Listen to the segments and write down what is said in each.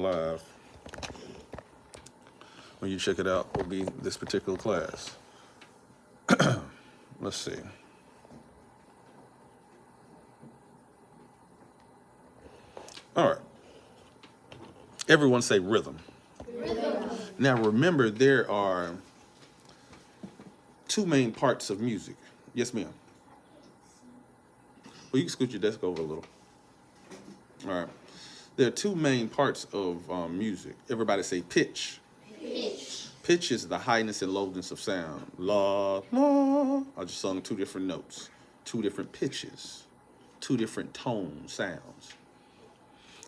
live. When you check it out, will be this particular class. Let's see. All right. Everyone say rhythm. Rhythm. Now remember, there are two main parts of music. Yes, ma'am. Well, you can scoot your desk over a little. All right. There are two main parts of music. Everybody say pitch. Pitch. Pitch is the highness and lowness of sound. La, la. I just sung two different notes, two different pitches, two different tone sounds.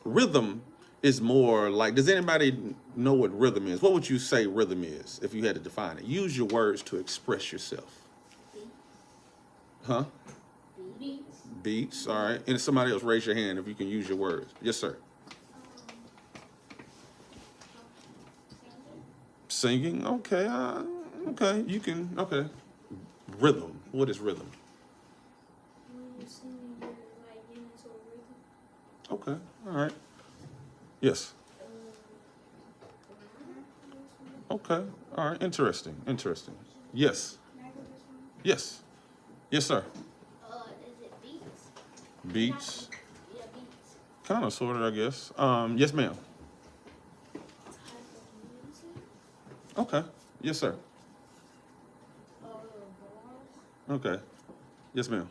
Rhythm is more like, does anybody know what rhythm is? What would you say rhythm is if you had to define it? Use your words to express yourself. Huh? Beats. Beats, all right. And somebody else raise your hand if you can use your words. Yes, sir. Singing, okay, okay, you can, okay. Rhythm, what is rhythm? Singing, like getting into a rhythm. Okay, all right. Yes. Okay, all right, interesting, interesting. Yes, yes, yes, sir. Is it beats? Beats, Yeah, beats. kind of, sort of, I guess. Yes, ma'am. Type of music. Okay, yes, sir. Bars. Okay, yes, ma'am.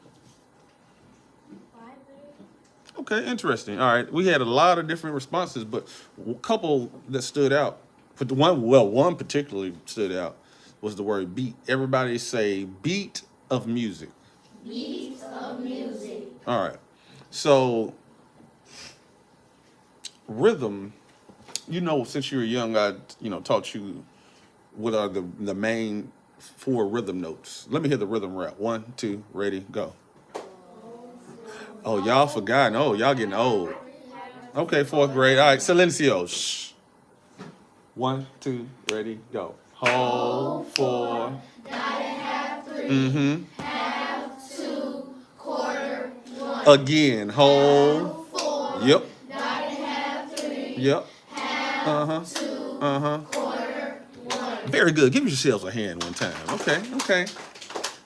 Vibrate. Okay, interesting. All right, we had a lot of different responses, but a couple that stood out. But the one particularly stood out was the word beat. Everybody say beat of music. Beats of music. All right. So rhythm, since you were young, I taught you what are the main four rhythm notes. Let me hear the rhythm rap. 1, 2, ready, go. Oh, y'all forgotten. Oh, y'all getting old. Okay, fourth grade. All right, silencio. Shh. 1, 2, ready, go. Whole, 4. Half, 3. Mm-hmm. Half, 2. Quarter, 1. Again, whole. 4. Yep. Half, 3. Yep. Half, Uh-huh. 2. Uh-huh. Quarter, 1. Very good. Give yourselves a hand one time. Okay, okay.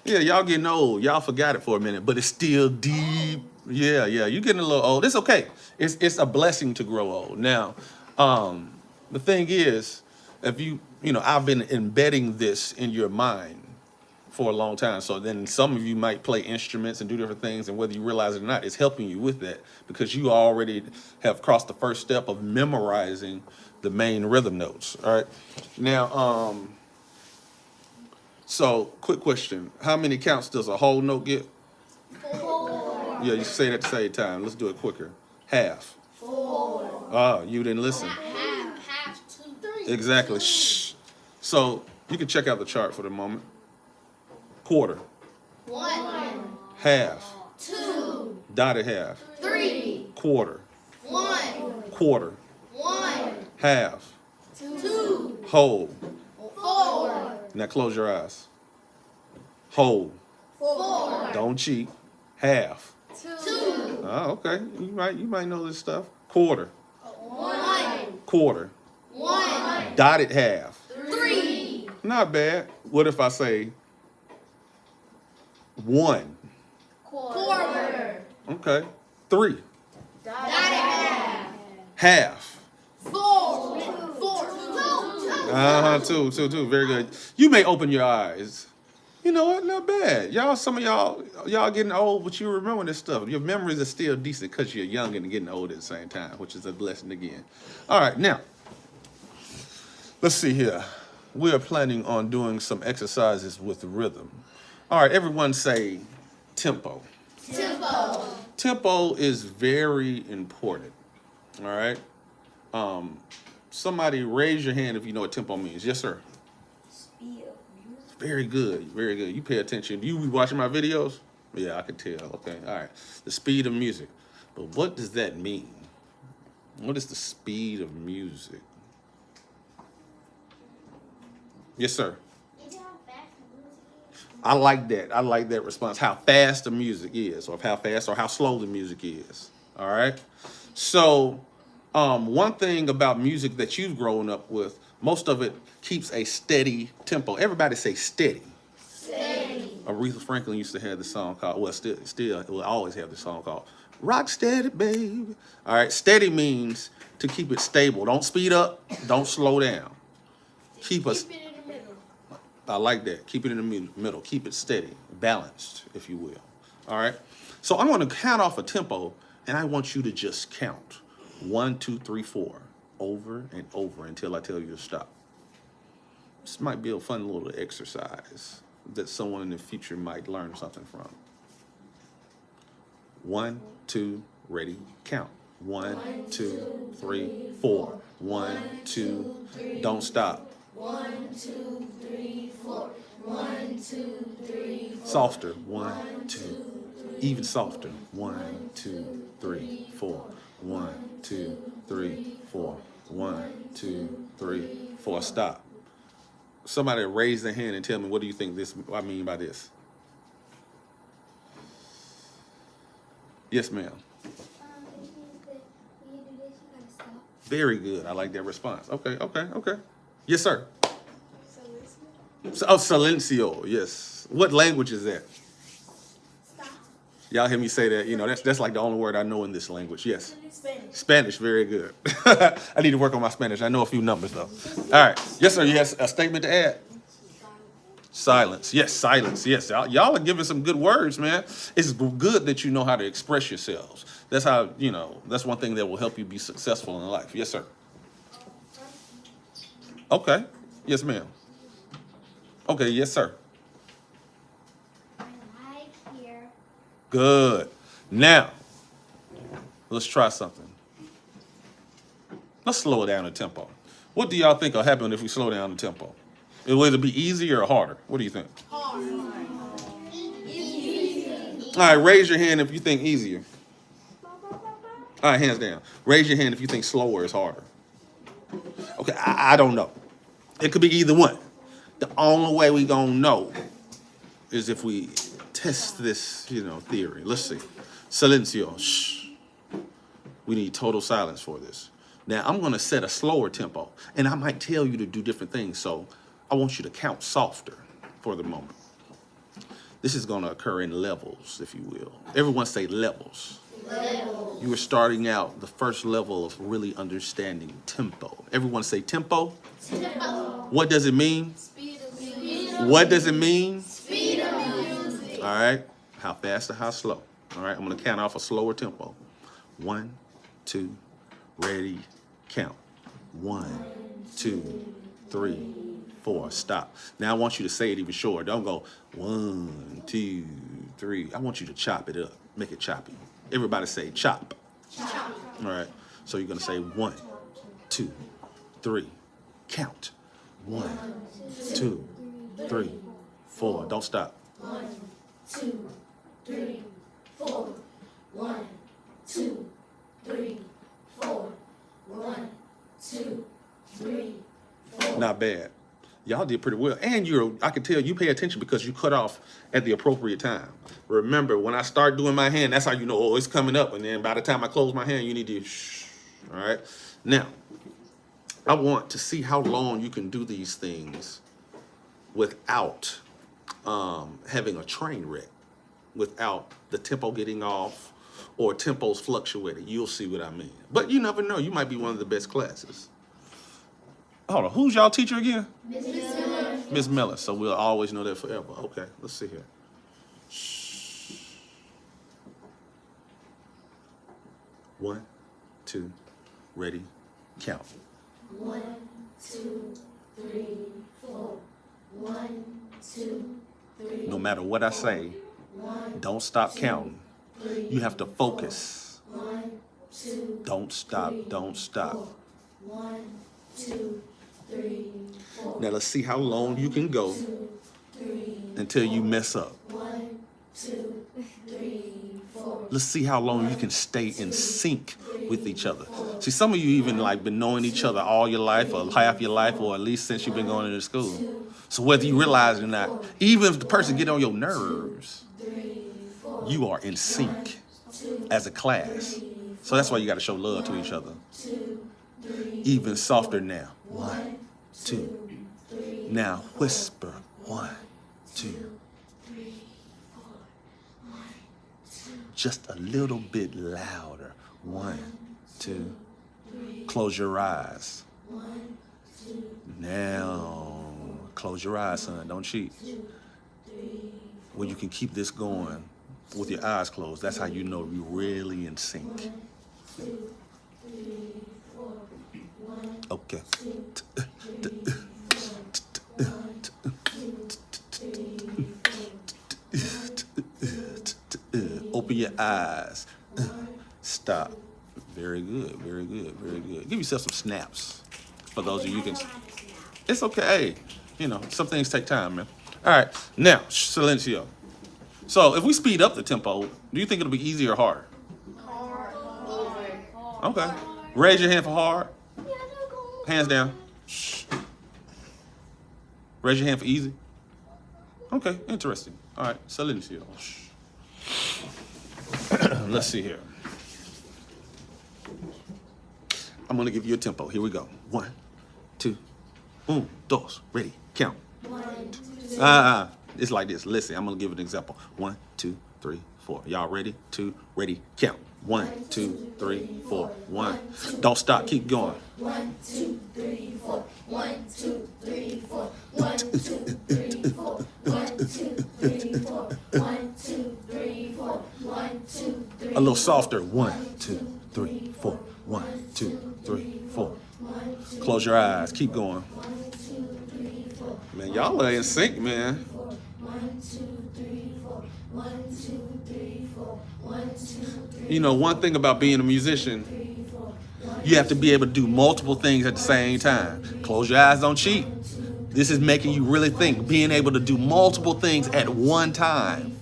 Yeah, y'all getting old. Y'all forgot it for a minute, but it's still deep. Yeah, you getting a little old. It's okay. It's a blessing to grow old. Now, the thing is, if I've been embedding this in your mind for a long time. So then some of you might play instruments and do different things, and whether you realize it or not, it's helping you with that because you already have crossed the first step of memorizing the main rhythm notes. All right. Now, so quick question: how many counts does a whole note get? 4. Yeah, you say that at the same time. Let's do it quicker. Half. 4. Ah, you didn't listen. Half, 2, 3. Exactly. Shh. So you can check out the chart for the moment. Quarter. 1. Half. 2. Dotted half. 3. Quarter. 1. Quarter. 1. Half. 2. Whole. 4. Now close your eyes. Whole. 4. Don't cheat. Half. 2. Oh, okay. You might know this stuff. Quarter. 1. Quarter. 1. Dotted half. 3. Not bad. What if I say 1? Quarter. Okay. 3. Dotted half. Half. 4. 4. 2. 2. Very good. You may open your eyes. You know what? Not bad. Some of y'all getting old, but you remember this stuff. Your memories are still decent because you're young and getting old at the same time, which is a blessing again. All right, now, let's see here. We are planning on doing some exercises with rhythm. All right, everyone say tempo. Tempo. Tempo is very important. All right. Somebody raise your hand if you know what tempo means. Yes, sir. Speed of music. Very good. Very good. You pay attention. You be watching my videos? Yeah, I can tell. Okay. All right. The speed of music. But what does that mean? What is the speed of music? Yes, sir. I like that. I like that response. How fast the music is, or how fast or how slow the music is. All right. So One thing about music that you've grown up with, most of it keeps a steady tempo. Everybody say steady. Steady. Aretha Franklin used to have the song called, well, still will always have the song called Rock Steady, Baby. All right, steady means to keep it stable. Don't speed up, don't slow down. Keep us, Keep it in the middle. I like that. Keep it in the middle. Keep it steady, balanced, if you will. All right. So I'm going to count off a tempo, and I want you to just count 1, 2, 3, 4, over and over until I tell you to stop. This might be a fun little exercise that someone in the future might learn something from. 1, 2, ready, count. 1, 2, 3, 4. 1, 2, don't stop. 1, 2, 3, 4. 1, 2, 3, 4. Softer. 1, 2. Even softer. 1, 2, 3, 4. 1, 2, 3, 4. 1, 2, 3, 4. Stop. Somebody raise their hand and tell me, what do you think I mean by this? Yes, ma'am. It means that when you do this, you gotta stop. Very good. I like that response. Okay. Yes, sir. So listen. Oh, silencio. Yes. What language is that? Stop. Y'all hear me say that? You know, that's like the only word I know in this language. Yes. Spanish. Spanish. Very good. I need to work on my Spanish. I know a few numbers, though. All right. Yes, sir. You have a statement to add? Silence. Yes, silence. Yes. Y'all are giving some good words, man. It's good that you know how to express yourselves. That's how, that's one thing that will help you be successful in life. Yes, sir. Okay. Yes, ma'am. Okay. Yes, sir. I like here. Good. Now, let's try something. Let's slow down the tempo. What do y'all think will happen if we slow down the tempo? Will it be easier or harder? What do you think? Hard. All right, raise your hand if you think easier. All right, hands down. Raise your hand if you think slower is harder. Okay, I don't know. It could be either one. The only way we gonna know is if we test this, theory. Let's see. Silencio. Shh. We need total silence for this. Now, I'm gonna set a slower tempo, and I might tell you to do different things, so I want you to count softer for the moment. This is gonna occur in levels, if you will. Everyone say levels. Level. You are starting out the first level of really understanding tempo. Everyone say tempo. Tempo. What does it mean? Speed of music. What does it mean? Speed of music. All right. How fast or how slow? All right. I'm going to count off a slower tempo. 1, 2, ready, count. 1, 2, 3, 4. Stop. Now I want you to say it even shorter. Don't go 1, 2, 3. I want you to chop it up. Make it choppy. Everybody say chop. Chop. All right. So you're going to say 1, 2, 3. Count. 1, 2, 3, 4. Don't stop. 1, 2, 3, 4. 1, 2, 3, 4. 1, 2, 3, 4. Not bad. Y'all did pretty well. And I can tell you pay attention because you cut off at the appropriate time. Remember, when I start doing my hand, that's how you know, oh, it's coming up. And then by the time I close my hand, you need to shh. All right. Now, I want to see how long you can do these things without having a train wreck, without the tempo getting off or tempos fluctuating. You'll see what I mean. But you never know. You might be one of the best classes. Hold on. Who's y'all teacher again? Miss Miller. So we'll always know that forever. Okay, let's see here. Shh. 1, 2, ready, count. 1, 2, 3, 4. 1, 2, 3. No matter what I say, 1, don't stop counting. 3. You have to focus. 1, 2. Don't stop. Don't stop. 1, 2, 3, 4. Now let's see how long you can go 2, 3. until you mess up. 1, 2, 3, 4. Let's see how long you can stay in sync with each other. See, some of you even been knowing each other all your life or half your life or at least since you've been going to school. So whether you realize it or not, even if the person get on your nerves, you are in sync as a class. So that's why you got to show love to each other. 2, 3. Even softer now. 1, 1, 2. 2, 3. Now whisper. 1, 2. 3, 4. 1, 2. Just a little bit louder. 1, 2. Close your eyes. 1, 2. Now, close your eyes, son. Don't cheat. 2, 3. Well, you can keep this going with your eyes closed. That's how you know you're really in sync. 2, 3, 4. 1, Okay. 2, 3, 4. 1, 2, 3, 4. Open your eyes. Stop. Very good. Very good. Very good. Give yourself some snaps. For those of you who can. It's okay. You know, some things take time, man. All right. Now, silencio. So if we speed up the tempo, do you think it'll be easier or harder? Okay. Raise your hand for hard. Hands down. Shh. Raise your hand for easy. Okay, interesting. All right, silencio. Shh. Let's see here. I'm gonna give you a tempo. Here we go. 1, 2, 1, 2, ready, count. 1, 2. It's like this. Listen, I'm gonna give an example. 1, 2, 3, 4. Y'all ready? 2, ready, count. 1, 2, 3, 4. 1. Don't stop. Keep going. 1, 2, 3, 4. 1, 2, 3, 4. 1, 2, 3, 4. 1, 2, 3, 4. 1, 2, 3, 4. 1, 2, 3. A little softer. 1, 2, 3, 4. 1, 2, 3, 4. Close your eyes. Keep going. 1, 2, 3, 4. Man, y'all are in sync, man. 1, 2, 3, 4. 1, 2, 3, 4. 1, 2, 3. You know, one thing about being a musician, you have to be able to do multiple things at the same time. Close your eyes, don't cheat. This is making you really think, being able to do multiple things at one time.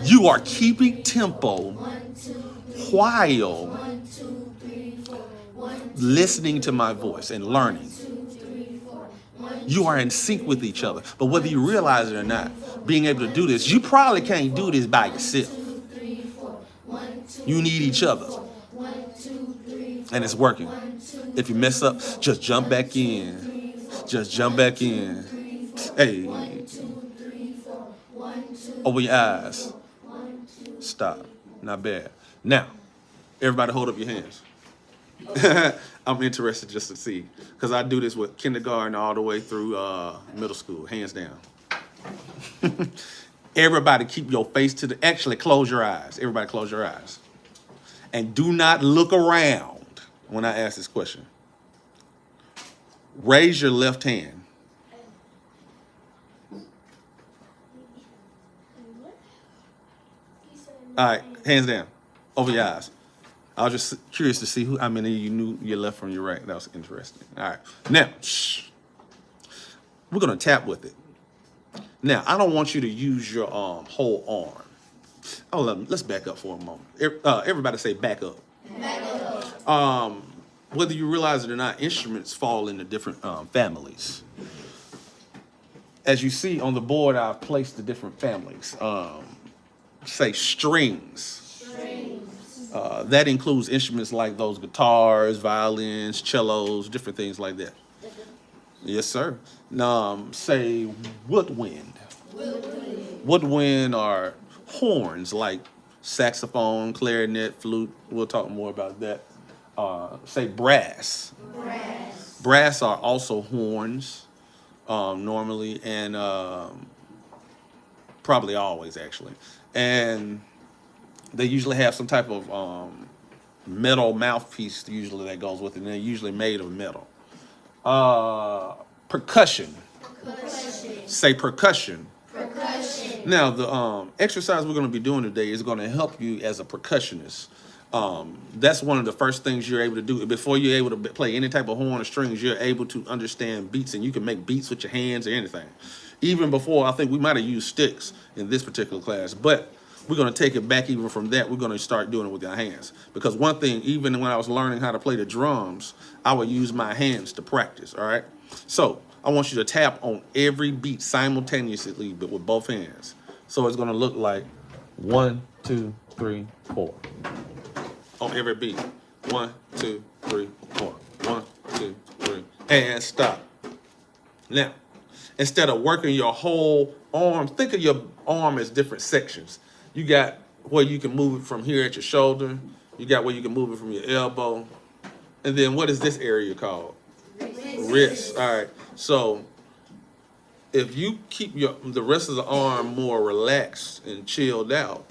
You are keeping tempo while listening to my voice and learning. You are in sync with each other. But whether you realize it or not, being able to do this, you probably can't do this by yourself. You need each other. And it's working. If you mess up, just jump back in. Just jump back in. Hey. Open your eyes. Stop. Not bad. Now, everybody hold up your hands. I'm interested just to see. Because I do this with kindergarten all the way through middle school. Hands down. Everybody keep your face to the... Actually, close your eyes. Everybody close your eyes. And do not look around when I ask this question. Raise your left hand. All right, hands down. Over your eyes. I was just curious to see how many of you knew your left from your right. That was interesting. All right. Now, we're going to tap with it. Now, I don't want you to use your whole arm. Oh, let's back up for a moment. Everybody say back up. Back up. Whether you realize it or not, instruments fall into different families. As you see on the board, I've placed the different families. Say strings. That includes instruments like those guitars, violins, cellos, different things like that. Yes, sir. Say woodwind. Woodwind are horns like saxophone, clarinet, flute. We'll talk more about that. Say brass. Brass are also horns, normally, and probably always, actually. And they usually have some type of metal mouthpiece usually that goes with it, and they're usually made of metal. Percussion. Say percussion. Now, the exercise we're going to be doing today is going to help you as a percussionist. That's one of the first things you're able to do. Before you're able to play any type of horn or strings, you're able to understand beats, and you can make beats with your hands or anything. Even before, I think we might have used sticks in this particular class, but we're going to take it back even from that. We're going to start doing it with our hands. Because one thing, even when I was learning how to play the drums, I would use my hands to practice, all right? So I want you to tap on every beat simultaneously, but with both hands. So it's going to look like 1, 2, 3, 4. on every beat. 1, 2, 3, 4. 1, 2, 3, and stop. Now, instead of working your whole arm, think of your arm as different sections. You got where you can move it from here at your shoulder. You got where you can move it from your elbow. And then what is this area called? Wrist. All right. So if you keep the rest of the arm more relaxed and chilled out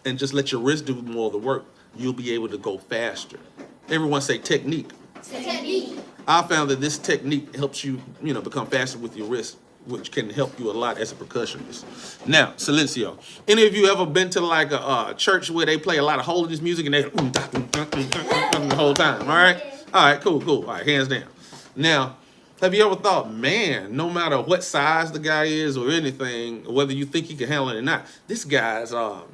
and just let your wrist do more of the work, you'll be able to go faster. Everyone say technique. Technique. I found that this technique helps you, become faster with your wrist, which can help you a lot as a percussionist. Now, Silencio, any of you ever been to like a church where they play a lot of holiness music and they the whole time? All right, cool. All right, hands down. Now, have you ever thought, man, no matter what size the guy is or anything, whether you think he can handle it or not, this guy's, how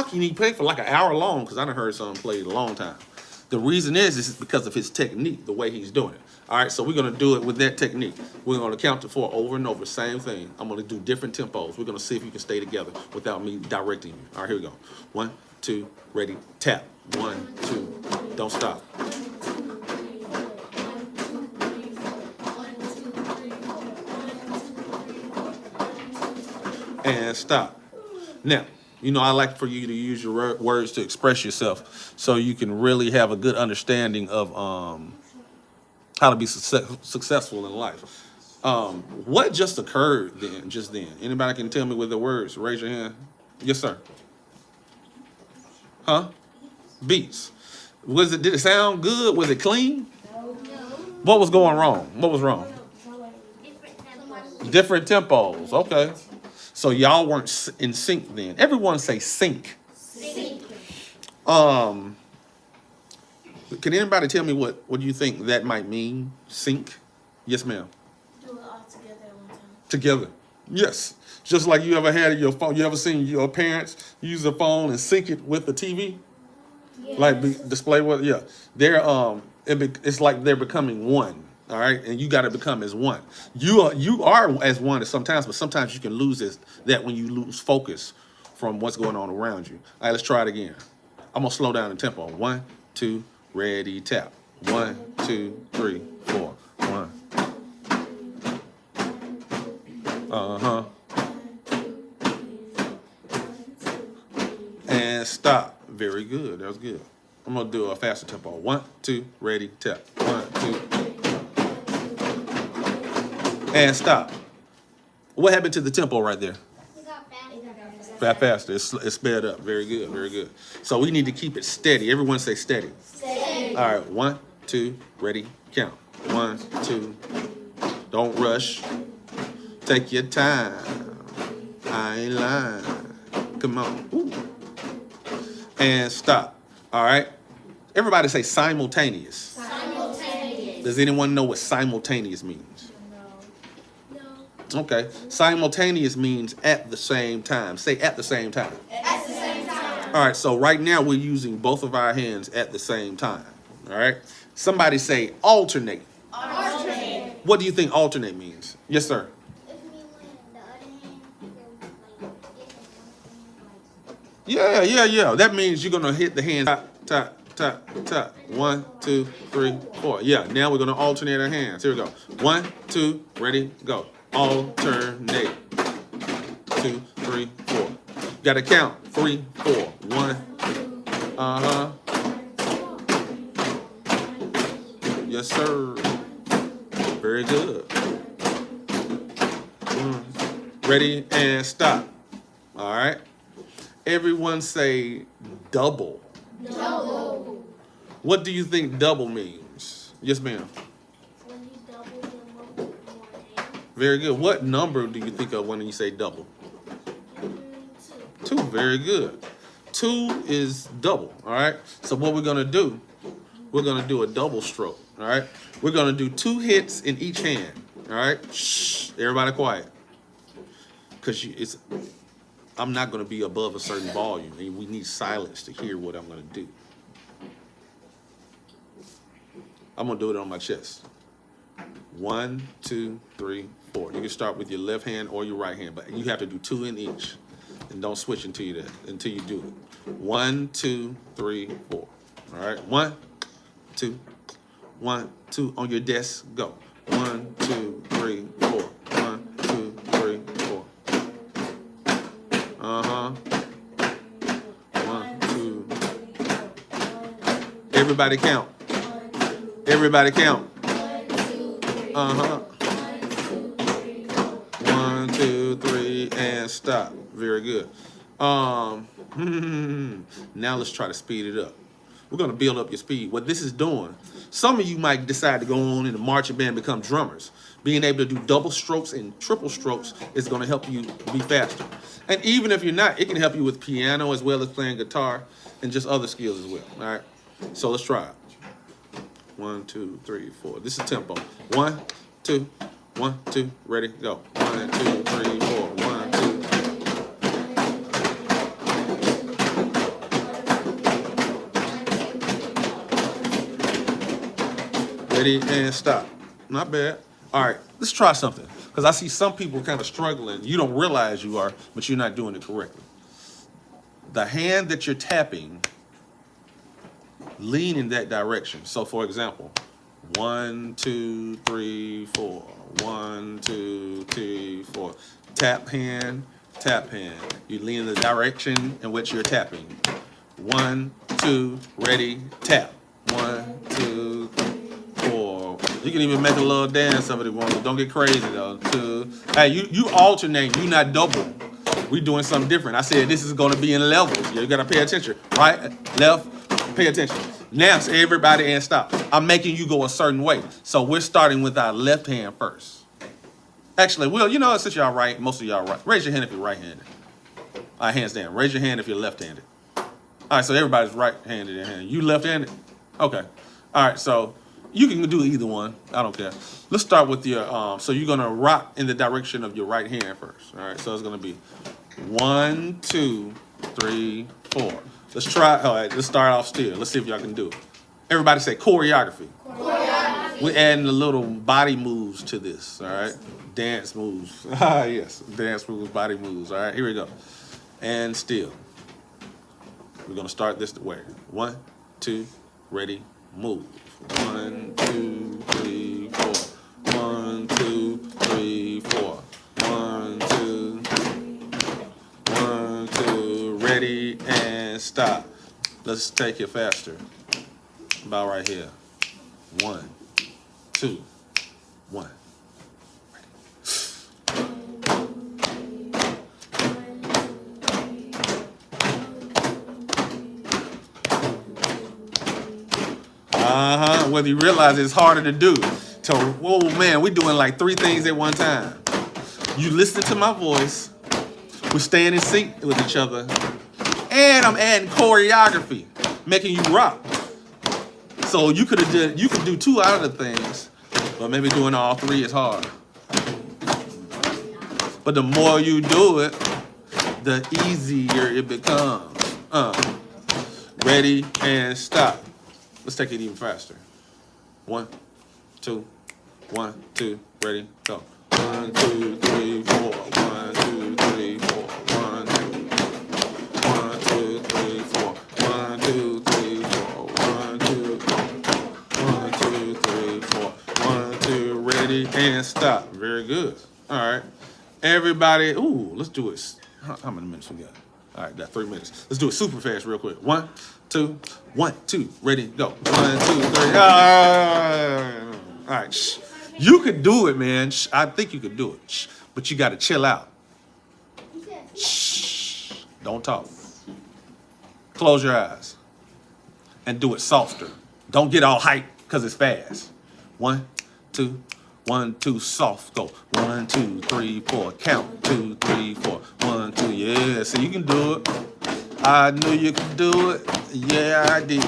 can he play for like an hour long? Because I done heard someone play a long time. The reason is because of his technique, the way he's doing it. All right, so we're going to do it with that technique. We're going to count to 4 over and over, same thing. I'm going to do different tempos. We're going to see if you can stay together without me directing you. All right, here we go. 1, 2, ready, tap. 1, 2, don't stop. And stop. Now, I like for you to use your words to express yourself so you can really have a good understanding of how to be successful in life. What just occurred just then? Anybody can tell me with the words? Raise your hand. Yes, sir. Huh? Beats. Did it sound good? Was it clean? No. What was going wrong? What was wrong? Different tempos. Okay. So y'all weren't in sync then. Everyone say sync. Sync. Can anybody tell me what you think that might mean? Sync? Yes, ma'am. Do it all together at one time. Together. Yes. Just like you ever had your phone. You ever seen your parents use a phone and sync it with the TV? Yes. Like display what? Yeah. They're it's like they're becoming one. All right, and you got to become as one. You are as one sometimes, but sometimes you can lose that when you lose focus from what's going on around you. All right, let's try it again. I'm gonna slow down the tempo. 1, 2, ready, tap. 1, 2, 3, 4. 1. And stop. Very good. That was good. I'm gonna do a faster tempo. 1, 2, ready, tap. 1, 2. And stop. What happened to the tempo right there? Faster. It's sped up. Very good. Very good. So we need to keep it steady. Everyone say steady. Steady. All right. 1, 2, ready, count. 1, 2. Don't rush. Take your time. I ain't lying. Come on. Ooh. And stop. All right. Everybody say simultaneous. Simultaneous. Does anyone know what simultaneous means? No. Okay. Simultaneous means at the same time. Say at the same time. At the same time. All right. So right now we're using both of our hands at the same time. All right. Somebody say alternate. Alternate. What do you think alternate means? Yes, sir. Yeah. That means you're gonna hit the hand tap, tap, tap. 1, 2, 3, 4. Yeah. Now we're gonna alternate our hands. Here we go. 1, 2, ready, go. Alternate. 2, 3, 4. Gotta count. 3, 4. 1. Yes, sir. Very good. Ready and stop. All right. Everyone say double. Double. What do you think double means? Yes, ma'am. When you double your number with one hand. Very good. What number do you think of when you say double? 2. 2. Very good. 2 is double. All right. So what we're gonna do? We're gonna do a double stroke. All right. We're gonna do 2 hits in each hand. All right. Shh. Everybody quiet. Cause I'm not gonna be above a certain volume, and we need silence to hear what I'm gonna do. I'm gonna do it on my chest. 1, 2, 3, 4. You can start with your left hand or your right hand, but you have to do 2 in each, and don't switch until you do it. 1, 2, 3, 4. All right, 1, 2, 1, 2 on your desk. Go. 1, 2, 3, 4. 1, 2, 3, 4. Uh-huh. 1, 2. Everybody count. Everybody count. Uh-huh. 1, 2, 3, and stop. Very good. Now let's try to speed it up. We're gonna build up your speed. What this is doing, some of you might decide to go on in the marching band and become drummers. Being able to do double strokes and triple strokes is gonna help you be faster. And even if you're not, it can help you with piano as well as playing guitar and just other skills as well. All right. So let's try it. 1, 2, 3, 4. This is tempo. 1, 2, 1, 2. Ready? Go. 1, 2, 3, 4. 1, 2. Ready and stop. Not bad. All right, let's try something. Because I see some people kind of struggling. You don't realize you are, but you're not doing it correctly. The hand that you're tapping, lean in that direction. So for example, 1, 2, 3, 4. 1, 2, 3, 4. Tap hand, tap hand. You lean in the direction in which you're tapping. 1, 2, ready, tap. 1, 2, 4. You can even make a little dance of it if you want to. Don't get crazy though. 2. Hey, you alternate. You not double. We doing something different. I said this is going to be in levels. You got to pay attention. Right, left, pay attention. Now, so everybody and stop. I'm making you go a certain way. So we're starting with our left hand first. Actually, well, you know, since y'all right, most of y'all right. Raise your hand if you're right-handed. All right, hands down. Raise your hand if you're left-handed. All right, so everybody's right-handed in hand. You left-handed? Okay. All right, so you can do either one. I don't care. Let's start with your, so you're going to rock in the direction of your right hand first. All right, so it's going to be 1, 2, 3, 4. Let's try, all right, let's start off still. Let's see if y'all can do it. Everybody say choreography. Choreography. We're adding a little body moves to this, all right? Dance moves. Ah, yes, dance moves, body moves. All right, here we go. And still. We're going to start this way. 1, 2, ready, move. 1, 2, 3, 4. 1, 2, 3, 4. 1, 2, 1, 2, ready, and stop. Let's take it faster. About right here. 1, 2, 1. Whether you realize it's harder to do. So, whoa, man, we're doing like 3 things at one time. You listen to my voice. We're staying in sync with each other. And I'm adding choreography, making you rock. So you could do 2 out of the things, but maybe doing all 3 is hard. But the more you do it, the easier it becomes. Ready and stop. Let's take it even faster. 1, 2, 1, 2, ready, go. 1, 2, 3, 4. 1, 2, 3, 4. 1, 2, 3, 4. 1, 2, 3, 4. 1, 2, 3, 4. 1, 2, ready, and stop. Very good. All right. Everybody, ooh, let's do it. How many minutes we got? All right, got 3 minutes. Let's do it super fast real quick. 1, 2, 1, 2, ready, go. 1, 2, 3. All right, shh. You could do it, man. Shh. I think you could do it. Shh. But you got to chill out. Shh. Don't talk. Close your eyes and do it softer. Don't get all hyped because it's fast. 1, 2, 1, 2, soft, go. 1, 2, 3, 4. Count. 2, 3, 4. 1, 2, yeah. So you can do it. I knew you could do it. Yeah, I did.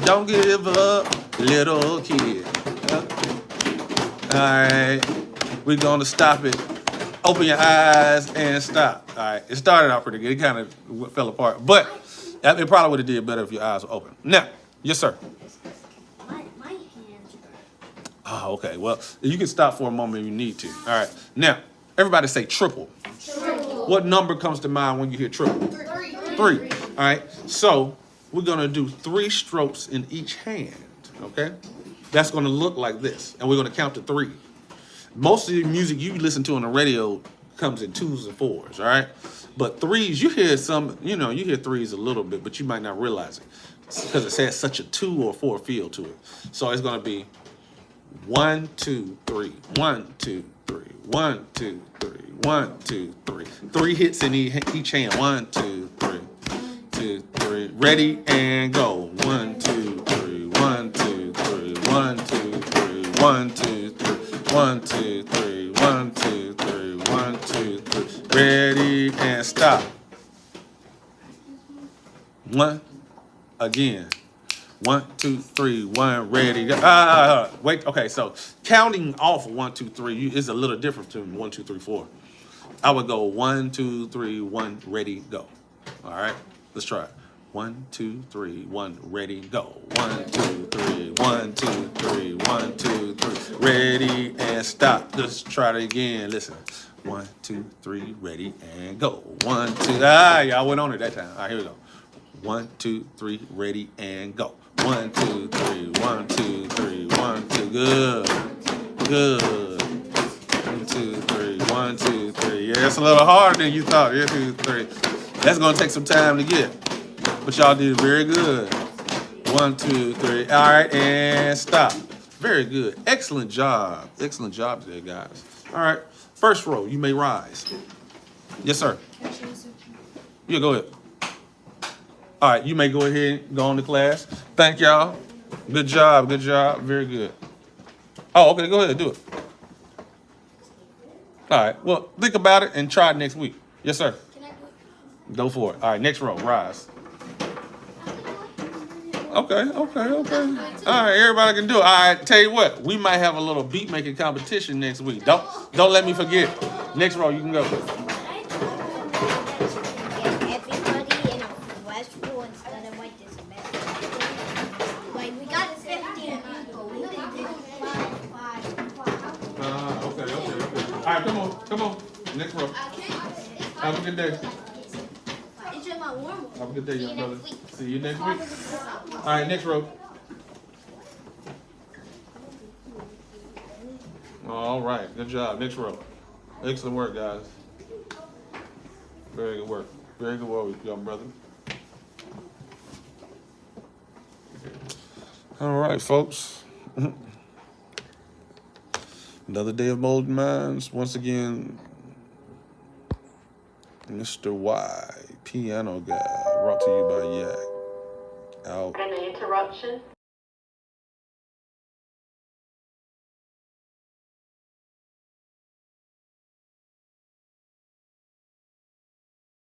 Don't give up, little kid. All right, we're gonna stop it. Open your eyes and stop. All right, it started out pretty good. It kind of fell apart, but it probably would have did better if your eyes were open. Now, yes, sir. My hands are. Oh, okay. Well, you can stop for a moment if you need to. All right. Now, everybody say triple. Triple. What number comes to mind when you hear triple? 3. 3. All right. So we're going to do 3 strokes in each hand, okay? That's going to look like this, and we're going to count to 3. Most of the music you listen to on the radio comes in 2s and 4s, all right? But 3s, you hear some, you hear 3s a little bit, but you might not realize it because it has such a 2 or 4 feel to it. So it's going to be 1, 2, 3, 1, 2, 3, 1, 2, 3, 1, 2, 3. 3 hits in each hand. 1, 2, 3, 2, 3. Ready and go. 1, 2, 3, 1, 2, 3, 1, 2, 3, 1, 2, 3, 1, 2, 3, 1, 2, 3, 1, 2, 3. Ready and stop. 1 again. 1, 2, 3, 1, ready. Go. Wait. Okay, so counting off 1, 2, 3 is a little different from 1, 2, 3, 4. I would go 1, 2, 3, 1, ready, go. All right, let's try it. 1, 2, 3, 1, ready, go. 1, 2, 3, 1, 2, 3, 1, 2, 3, ready and stop. Let's try it again. Listen. 1, 2, 3, ready and go. 1, 2. Y'all went on it that time. All right, here we go. 1, 2, 3, ready and go. 1, 2, 3, 1, 2, 3, 1, 2. Good. Good. 1, 2, 3, 1, 2, 3. Yeah, it's a little harder than you thought. 1, 2, 3. That's gonna take some time to get. But y'all did very good. 1, 2, 3. All right, and stop. Very good. Excellent job. Excellent job today, guys. All right. First row, you may rise. Yes, sir. Yeah, go ahead. All right, you may go ahead and go on to class. Thank y'all. Good job, good job. Very good. Oh, okay, go ahead, do it. All right, well, think about it and try it next week. Yes, sir. Can I Go for it. All right, next row, rise. Okay. All right, everybody can do it. All right, tell you what, we might have a little beat making competition next week. Don't let me forget. Next row, you can go. everybody in a West row instead of like this mess? Like we got 15 people. We did 5. Okay. All right, come on. Next row. Have a good day. It's just my warm up. Have a good day, young brother. See you next week. All right, next row. All right, good job. Next row. Excellent work, guys. Very good work. Very good work, young brother. All right, folks. Another day of molding minds. Once again, Mr.Y, piano guy, brought to you by Yak. Out. An interruption.